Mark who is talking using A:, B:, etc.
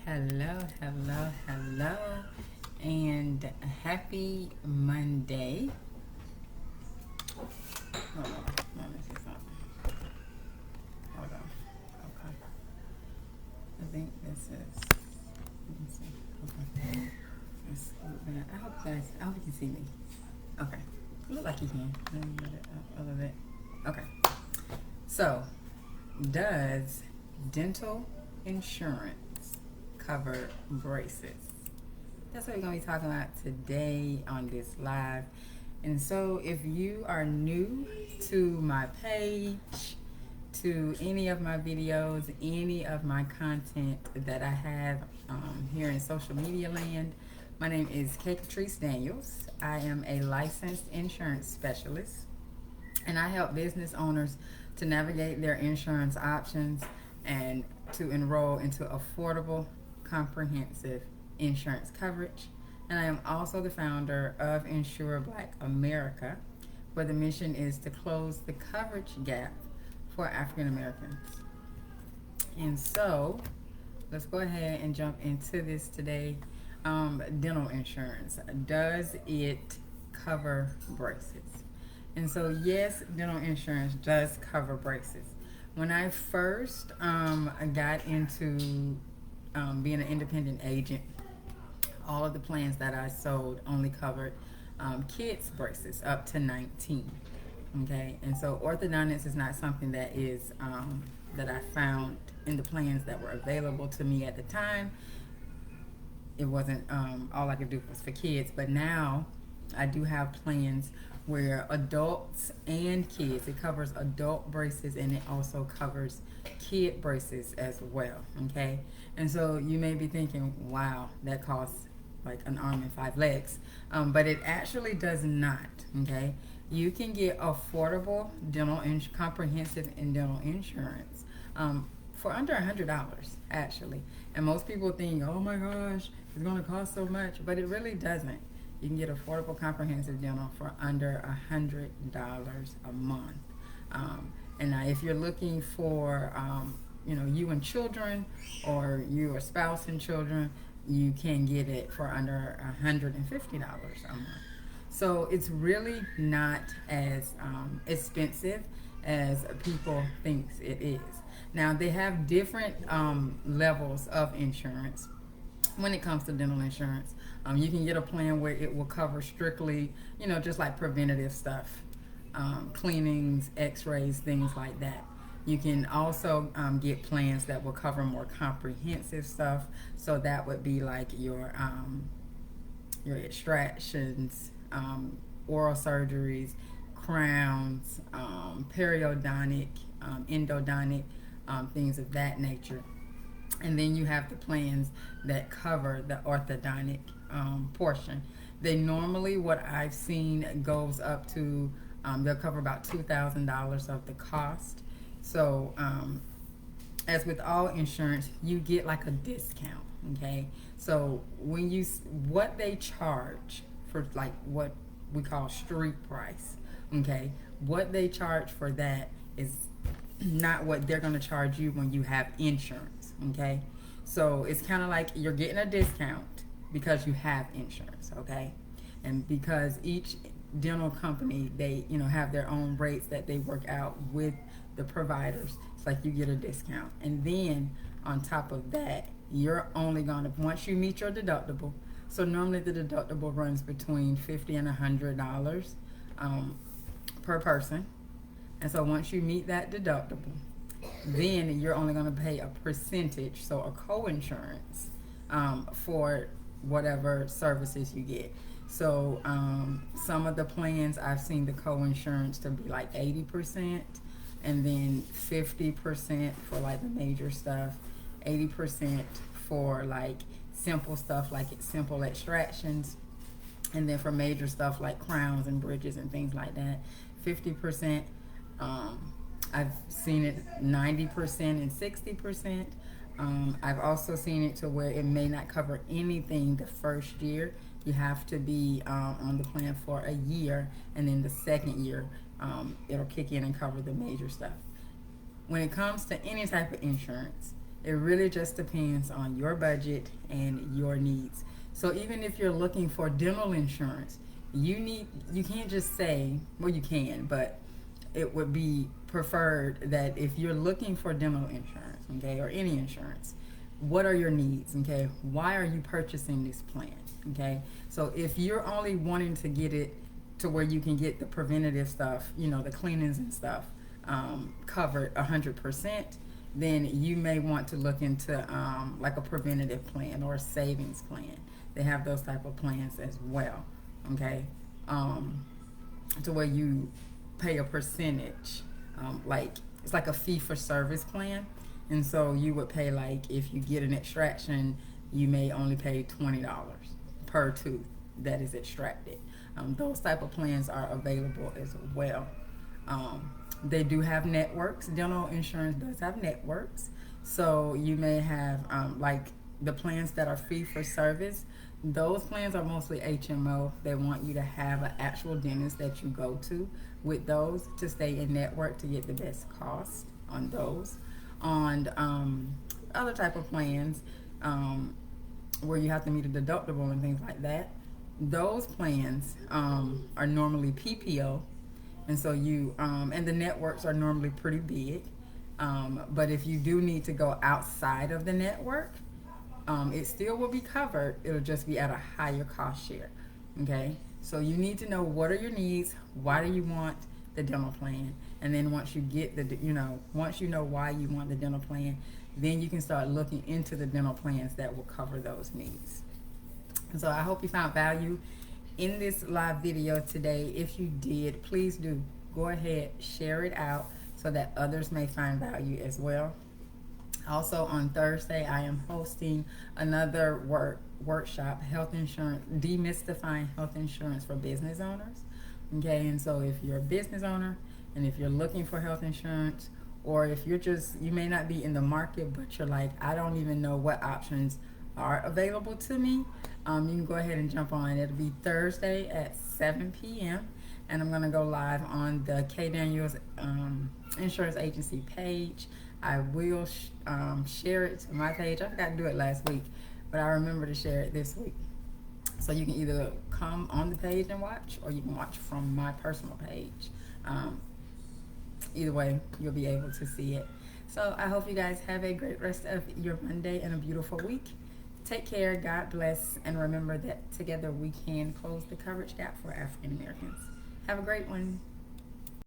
A: Hello, hello, hello, and happy Monday. Hold on, let me see something. Hold on. Okay. I think this is. Let me see. Okay. I hope you can see me. Okay. Look like you can. Let me get it up a little bit. Okay. So, does dental insurance cover braces? That's what we're going to be talking about today on this live. And so if you are new to my page, to any of my videos, any of my content that I have here in social media land, my name is Katrice-The. I am a licensed insurance specialist, and I help business owners to navigate their insurance options and to enroll into affordable, comprehensive insurance coverage. And I am also the founder of Insure Black America, where the mission is to close the coverage gap for African Americans. And so, let's go ahead and jump into this today. Dental insurance, does it cover braces? And so, yes, dental insurance does cover braces. When I first got into being an independent agent, all of the plans that I sold only covered kids' braces up to 19. Okay, and so orthodontics is not something that is that I found in the plans that were available to me at the time. It wasn't all I could do was for kids, but now I do have plans where adults and kids, it covers adult braces and it also covers kid braces as well. Okay, and so you may be thinking, wow, that costs like an arm and 5 legs, but it actually does not. Okay, you can get affordable dental comprehensive and dental insurance for under $100 actually, and most people think, oh my gosh, it's going to cost so much, but it really doesn't. You can get affordable comprehensive dental for under $100 a month. And now if you're looking for, you and children, or you or spouse and children, you can get it for under $150 a month. So it's really not as expensive as people think it is. Now they have different levels of insurance. When it comes to dental insurance, you can get a plan where it will cover strictly, just like preventative stuff, cleanings, x-rays, things like that. You can also get plans that will cover more comprehensive stuff. So that would be like your extractions, oral surgeries, crowns, periodontic, endodontic, things of that nature. And then you have the plans that cover the orthodontic portion. They normally, what I've seen, goes up to, they'll cover about $2,000 of the cost. So, as with all insurance, you get like a discount, okay? So, what they charge for like what we call street price, okay? What they charge for that is not what they're going to charge you when you have insurance, okay? So it's kind of like you're getting a discount because you have insurance, okay? And because each dental company, they have their own rates that they work out with the providers. It's like you get a discount, and then on top of that, you're only going to, once you meet your deductible, so normally the deductible runs between $50 and $100 per person. And so once you meet that deductible, then you're only going to pay a percentage, so a co-insurance, for whatever services you get. So some of the plans, I've seen the co-insurance to be like 80%, and then 50% for like the major stuff, 80% for like simple stuff like simple extractions, and then for major stuff like crowns and bridges and things like that, 50%. I've seen it 90% and 60%. I've also seen it to where it may not cover anything the first year. You have to be on the plan for a year, and then the second year it'll kick in and cover the major stuff. When it comes to any type of insurance, It really just depends on your budget and your needs. So even if you're looking for dental insurance, you can't just say, well, you can, but it would be preferred that if you're looking for dental insurance, okay, or any insurance, what are your needs, okay? Why are you purchasing this plan, okay? So if you're only wanting to get it to where you can get the preventative stuff, the cleanings and stuff covered 100%, then you may want to look into like a preventative plan or a savings plan. They have those type of plans as well, okay? To where you pay a percentage, like it's like a fee for service plan, and so you would pay, like, if you get an extraction, you may only pay $20 per tooth that is extracted. Those type of plans are available as well. They do have networks. Dental insurance does have networks, so you may have like the plans that are fee for service. Those plans are mostly HMO. They want you to have an actual dentist that you go to with those to stay in network to get the best cost on those. On other type of plans where you have to meet a deductible and things like that, those plans are normally PPO, and so and the networks are normally pretty big. But if you do need to go outside of the network, it still will be covered. It'll just be at a higher cost share. Okay, so you need to know what are your needs. Why do you want the dental plan? And then once you get once you know why you want the dental plan, then you can start looking into the dental plans that will cover those needs. So I hope you found value in this live video today. If you did, please do go ahead, share it out so that others may find value as well. Also on Thursday, I am hosting another workshop, health insurance, demystifying health insurance for business owners. Okay, and so if you're a business owner and if you're looking for health insurance, or if you may not be in the market, but you're like, I don't even know what options are available to me, you can go ahead and jump on. It'll be Thursday at 7 p.m. and I'm going to go live on the K Daniels Insurance Agency page. I will share it to my page. I forgot to do it last week, but I remember to share it this week. So you can either come on the page and watch, or you can watch from my personal page. Either way, you'll be able to see it. So I hope you guys have a great rest of your Monday and a beautiful week. Take care, God bless, and remember that together we can close the coverage gap for African Americans. Have a great one.